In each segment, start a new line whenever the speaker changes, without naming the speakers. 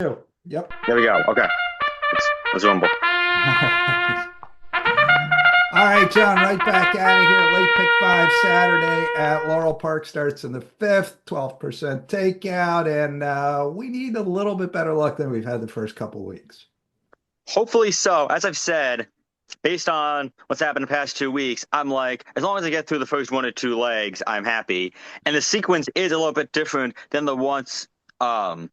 Yep.
There we go. Okay. Let's rumble.
All right, John, right back at it here. Late pick five Saturday at Laurel Park starts in the fifth, 12% takeout, and we need a little bit better luck than we've had the first couple weeks.
Hopefully so. As I've said, based on what's happened the past 2 weeks, I'm like, as long as I get through the first one or two legs, I'm happy. And the sequence is a little bit different than the ones you've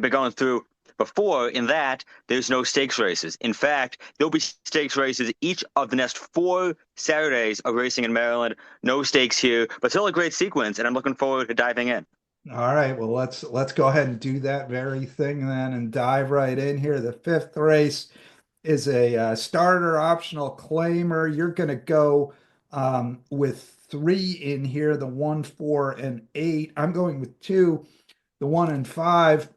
been going through before, in that there's no stakes races. In fact, there'll be stakes races each of the next 4 Saturdays of racing in Maryland. No stakes here, but still a great sequence, and I'm looking forward to diving in.
All right, well let's go ahead and do that very thing then and dive right in here. The fifth race is a starter optional claimer. You're going to go with three in here, the one, four, and eight. I'm going with two, the one and five.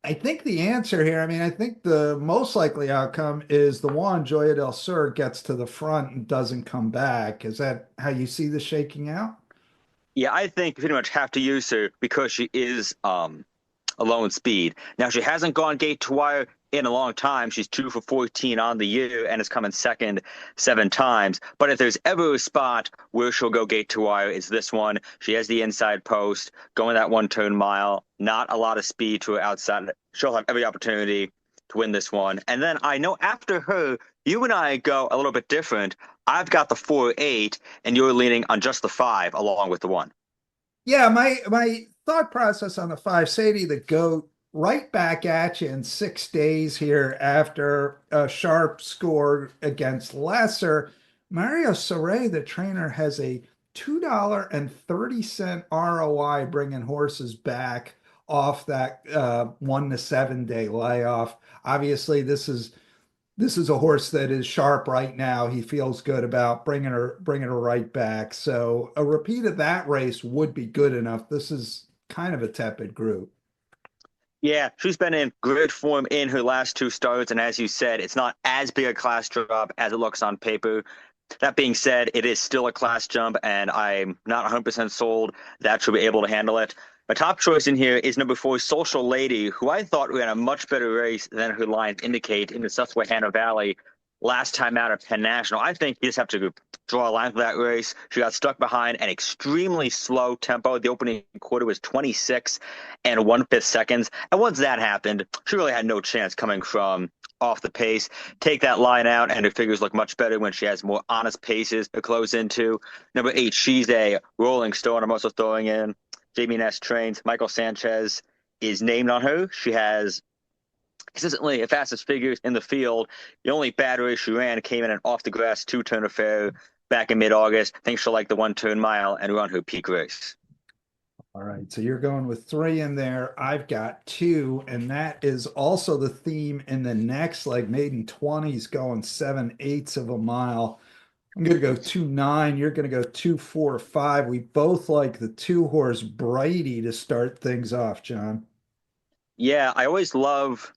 I think the answer here, I mean, I think the most likely outcome is the one, Joya del Sur, gets to the front and doesn't come back. Is that how you see this shaking out?
Yeah, I think you pretty much have to use her because she is alone speed. Now she hasn't gone gate to wire in a long time. She's 2 for 14 on the year and has come in second 7 times. But if there's ever a spot where she'll go gate to wire, it's this one. She has the inside post, going that 1 turn mile, not a lot of speed to her outside. She'll have every opportunity to win this one. And then I know after her, you and I go a little bit different. I've got the 4-8, and you're leaning on just the five along with the one.
Yeah, my thought process on the five, Sadie the goat, right back at you in 6 days here after a sharp score against Lesser. Mario Saray, the trainer, has a $2.30 ROI bringing horses back off that 1 to 7 day layoff. Obviously, this is a horse that is sharp right now. He feels good about bringing her right back. So a repeat of that race would be good enough. This is kind of a tepid group.
Yeah, she's been in great form in her last two starts, and as you said, it's not as big a class drop as it looks on paper. That being said, it is still a class jump, and I'm not 100% sold that she'll be able to handle it. My top choice in here is number four, Social Lady, who I thought ran a much better race than her lines indicate in the Susquehanna Valley last time out of Penn National. I think you just have to draw a line for that race. She got stuck behind an extremely slow tempo. The opening quarter was 26 and 1/5 seconds. And once that happened, she really had no chance coming from off the pace. Take that line out, and her figures look much better when she has more honest paces to close into. Number eight, She's a Rolling Stone. I'm also throwing in Jamie Ness Trains. Michael Sanchez is named on her. She has consistently the fastest figures in the field. The only bad race she ran came in an off the grass 2 turn affair back in mid August. I think she'll like the 1 turn mile and run her peak race.
All right, so you're going with three in there. I've got two, and that is also the theme in the next leg. Maiden 20s going 7/8 of a mile. I'm going to go 2-9. You're going to go 2-4-5. We both like the two horse Brady to start things off, John.
Yeah, I always love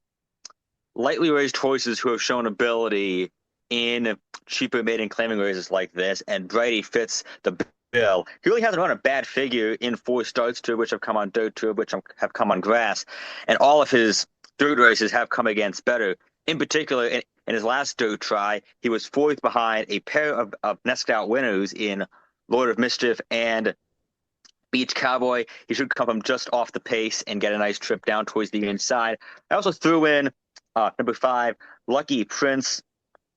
lightly raised horses who have shown ability in cheaper maiden claiming races like this, and Brady fits the bill. He really hasn't run a bad figure in 4 starts, two of which have come on dirt, two of which have come on grass, and all of his dirt races have come against better. In particular, in his last dirt try, he was fourth behind a pair of Nest Out winners in Lord of Mischief and Beach Cowboy. He should come from just off the pace and get a nice trip down towards the inside. I also threw in number five, Lucky Prince,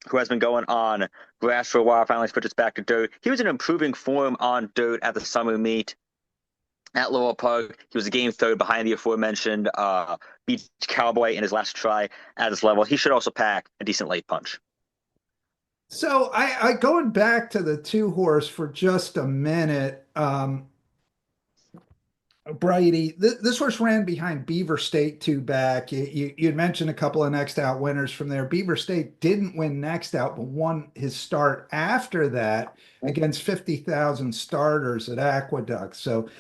who has been going on grass for a while, finally switches back to dirt. He was in improving form on dirt at the summer meet at Laurel Park. He was a game third behind the aforementioned Beach Cowboy in his last try at this level. He should also pack a decent late punch.
So I going back to the two horse for just a minute. Brady, this horse ran behind Beaver State two back. You'd mentioned a couple of next out winners from there. Beaver State didn't win next out, but won his start after that against 50,000 starters at Aqueduct. So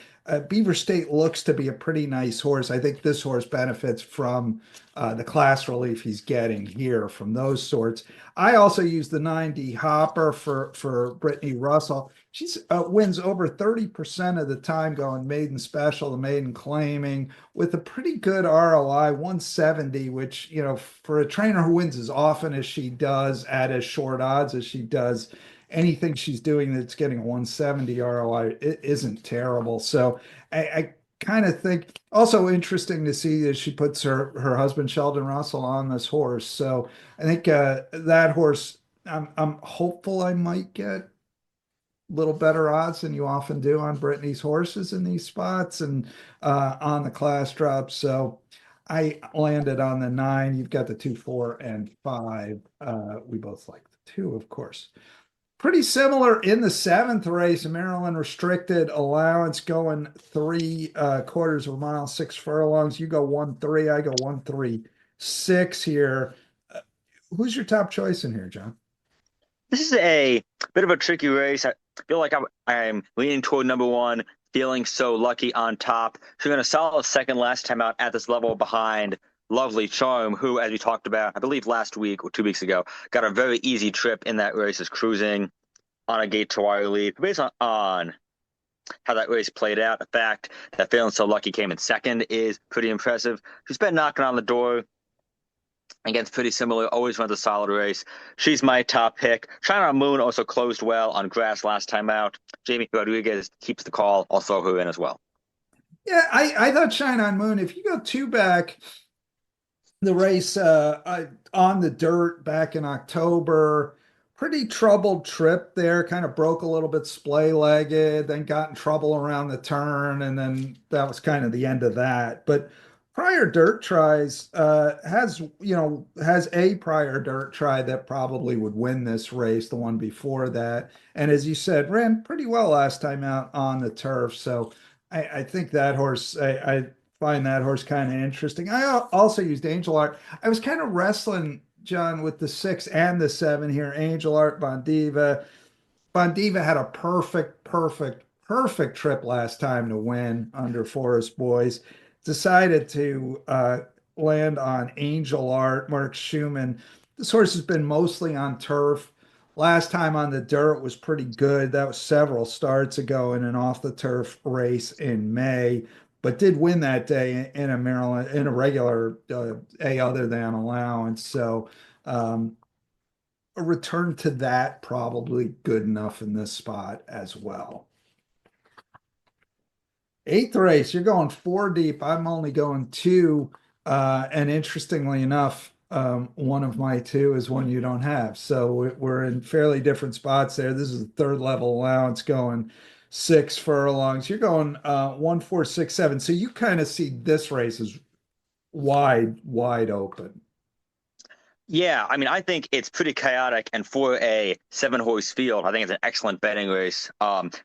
Beaver State looks to be a pretty nice horse. I think this horse benefits from the class relief he's getting here from those sorts. I also use the 90 Hopper for Brittany Russell. She's wins over 30% of the time going maiden special, the maiden claiming with a pretty good ROI, 170, which, for a trainer who wins as often as she does at as short odds as she does, anything she's doing that's getting a 170 ROI, it isn't terrible. So I kind of think also interesting to see that she puts her husband Sheldon Russell on this horse. So I think that horse, I'm hopeful I might get little better odds than you often do on Brittany's horses in these spots and on the class drops. So I landed on the 9. You've got the 2, 4, and 5. We both like the 2, of course. Pretty similar in the 7th race, Maryland restricted allowance going 3/4 of a mile, 6 furlongs. You go 1-3, I go 1-3-6 here. Who's your top choice in here, John?
This is a bit of a tricky race. I feel like I'm leaning toward number one, feeling so lucky on top. She got a solid second last time out at this level behind Lovely Charm, who, as we talked about, I believe last week or 2 weeks ago, got a very easy trip in that race, is cruising on a gate to wire lead. Based on how that race played out, the fact that feeling so lucky came in second is pretty impressive. She's been knocking on the door against pretty similar, always runs a solid race. She's my top pick. China Moon also closed well on grass last time out. Jamie Rodriguez keeps the call. I'll throw her in as well.
Yeah, I thought Shine on Moon, if you go 2 back, the race on the dirt back in October. Pretty troubled trip there, kind of broke a little bit splay legged, then got in trouble around the turn, and then that was kind of the end of that. But prior dirt tries has a prior dirt try that probably would win this race, the one before that. And as you said, ran pretty well last time out on the turf. So I think that horse, I find that horse kind of interesting. I also used Angel Art. I was kind of wrestling, John, with the 6 and the 7 here. Angel Art, Bondiva. Bondiva had a perfect trip last time to win under Forest Boys. Decided to land on Angel Art, Mark Schumann. This horse has been mostly on turf. Last time on the dirt was pretty good. That was several starts ago in an off the turf race in May, but did win that day in a Maryland in a regular a other than allowance. So a return to that probably good enough in this spot as well. 8th race, you're going 4 deep. I'm only going 2. And interestingly enough, one of my 2 is one you don't have. So we're in fairly different spots there. This is the 3rd level allowance going 6 furlongs. You're going 1, 4, 6, 7. So you kind of see this race as wide open.
Yeah, I mean, I think it's pretty chaotic, and for a 7 horse field, I think it's an excellent betting race.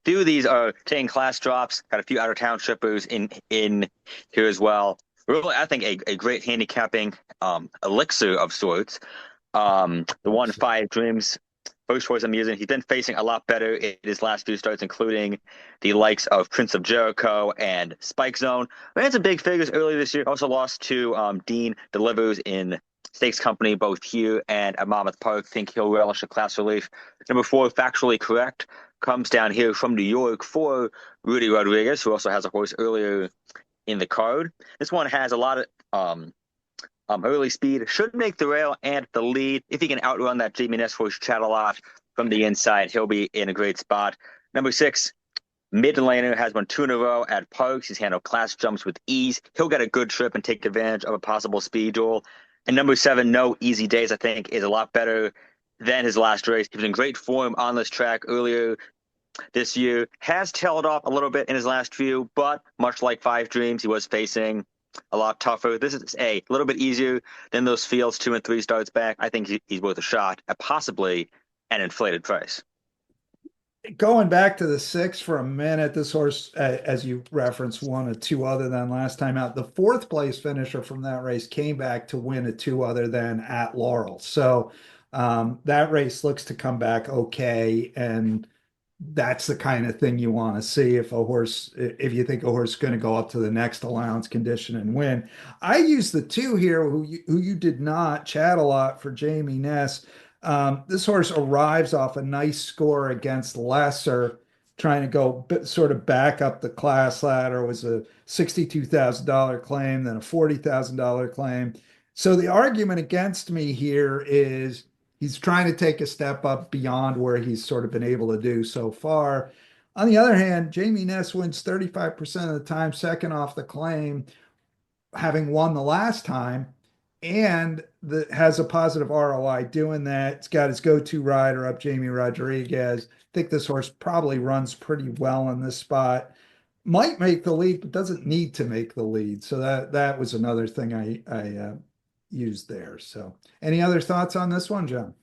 Few of these are taking class drops. Got a few out of town shippers in here as well. Really, I think a great handicapping elixir of sorts. The 1-5 Dreams, first horse I'm using. He's been facing a lot better in his last few starts, including the likes of Prince of Jericho and Spike Zone. Ran some big figures earlier this year. Also lost to Dean Delivers in Stakes Company, both here and at Monmouth Park. Think he'll relish a class relief. Number 4, Factually Correct, comes down here from New York for Rudy Rodriguez, who also has a horse earlier in the card. This one has a lot of early speed, should make the rail and the lead. If he can outrun that Jamie Ness horse Chat-A-Lot from the inside, he'll be in a great spot. Number 6, Mid-laner, has won 2 in a row at Parks. He's handled class jumps with ease. He'll get a good trip and take advantage of a possible speed duel. And number 7, No Easy Days, I think, is a lot better than his last race. He was in great form on this track earlier this year. Has tailed off a little bit in his last few, but much like 5 Dreams, he was facing a lot tougher. This is a little bit easier than those fields 2 and 3 starts back. I think he's worth a shot at possibly an inflated price.
Going back to the 6 for a minute, this horse, as you referenced, won a 2 other than last time out. The 4th place finisher from that race came back to win a 2 other than at Laurel. So that race looks to come back okay. And that's the kind of thing you want to see if you think a horse is going to go up to the next allowance condition and win. I use the two here who you did not chat a lot for Jamie Ness. This horse arrives off a nice score against Lesser, trying to go sort of back up the class ladder. It was a $62,000 claim, then a $40,000 claim. So the argument against me here is he's trying to take a step up beyond where he's sort of been able to do so far. On the other hand, Jamie Ness wins 35% of the time, second off the claim, having won the last time, and has a positive ROI doing that. It's got his go-to rider up, Jamie Rodriguez. I think this horse probably runs pretty well in this spot. Might make the lead, but doesn't need to make the lead. So that was another thing I used there. So, any other thoughts on this one, John?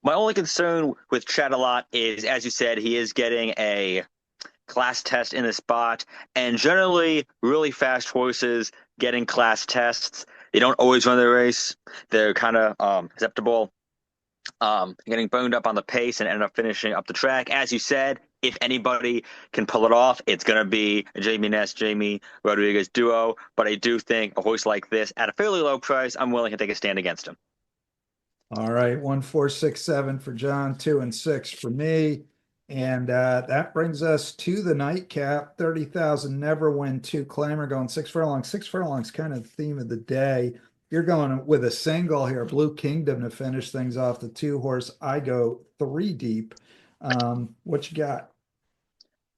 My only concern with Chatterlot is, as you said, he is getting a class test in the spot, and generally, really fast horses getting class tests, they don't always run the race. They're kind of acceptable, getting boned up on the pace and end up finishing up the track. As you said, if anybody can pull it off, it's going to be a Jamie Ness, Jamie Rodriguez duo. But I do think a horse like this at a fairly low price, I'm willing to take a stand against him.
All right, 1, 4, 6, 7 for John, 2 and 6 for me. And that brings us to the nightcap. 30,000 never win two claimer going 6 furlongs. 6 furlongs kind of the theme of the day. You're going with a single here, Blue Kingdom to finish things off. The two horse, I go three deep. What you got?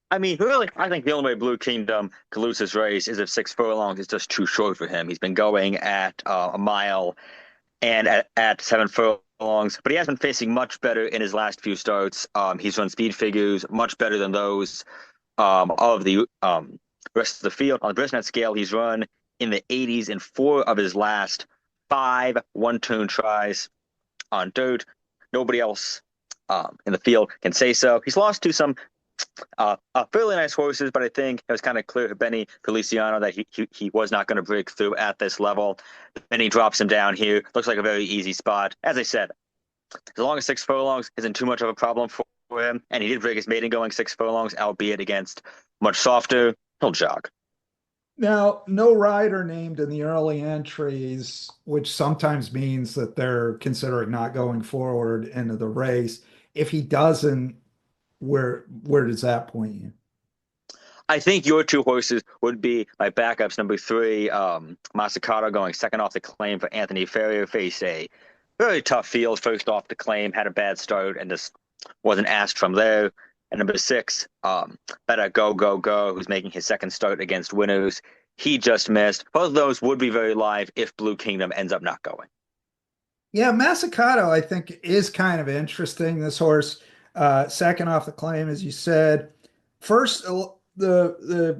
I mean, really, I think the only way Blue Kingdom could lose his race is if 6 furlongs is just too short for him. He's been going at a mile and at 7 furlongs, but he has been facing much better in his last few starts. He's run speed figures much better than those of the rest of the field. On the Brisnet scale, he's run in the 80s in four of his last five one-turn tries on dirt. Nobody else in the field can say so. He's lost to some fairly nice horses, but I think it was kind of clear to Benny Feliciano that he was not going to break through at this level. Benny drops him down here. Looks like a very easy spot. As I said, as long as 6 furlongs isn't too much of a problem for him, and he did break his maiden going 6 furlongs, albeit against much softer, he'll jog.
Now, no rider named in the early entries, which sometimes means that they're considering not going forward into the race. If he doesn't, where does that point you?
I think your two horses would be my backups. Number three, Masacato going second off the claim for Anthony Ferrier, faced a very tough field first off the claim, had a bad start, and just wasn't asked from there. And number six, Better Go Go Go, who's making his second start against winners. He just missed. Both of those would be very live if Blue Kingdom ends up not going.
Yeah, Masacato, I think, is kind of interesting. This horse, second off the claim, as you said. First, also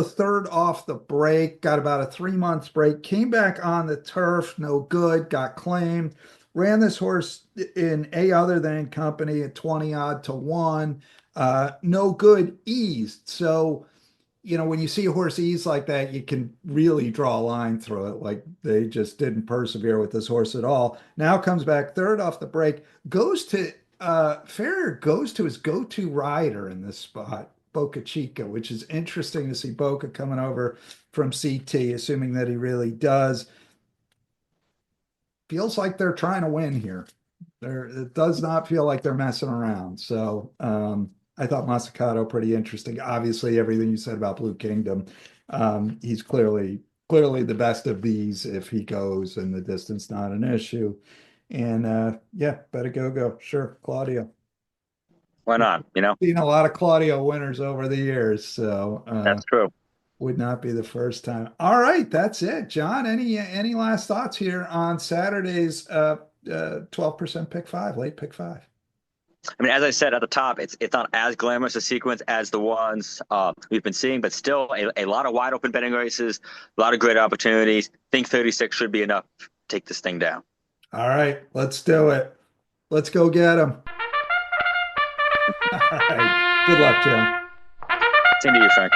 third off the break, got about a 3 months break, came back on the turf, no good, got claimed. Ran this horse in a other than company at 20 odd to 1. No good, eased. So when you see a horse ease like that, you can really draw a line through it. Like they just didn't persevere with this horse at all. Now comes back third off the break, goes to Ferrier goes to his go-to rider in this spot, Boca Chica, which is interesting to see Boca coming over from CT, assuming that he really does. Feels like they're trying to win here. It does not feel like they're messing around. So I thought Masacato pretty interesting. Obviously, everything you said about Blue Kingdom, he's clearly the best of these if he goes and the distance not an issue. And yeah, Better Go Go. Sure, Claudio.
Why not?
Seen a lot of Claudio winners over the years, so
That's true.
would not be the first time. All right, that's it. John, any last thoughts here on Saturday's 12% pick five, late pick five?
I mean, as I said at the top, it's not as glamorous a sequence as the ones we've been seeing, but still a lot of wide open betting races, a lot of great opportunities. Think 36 should be enough to take this thing down.
All right, let's do it. Let's go get him. All right. Good luck, Jim.
Same to you, Frank.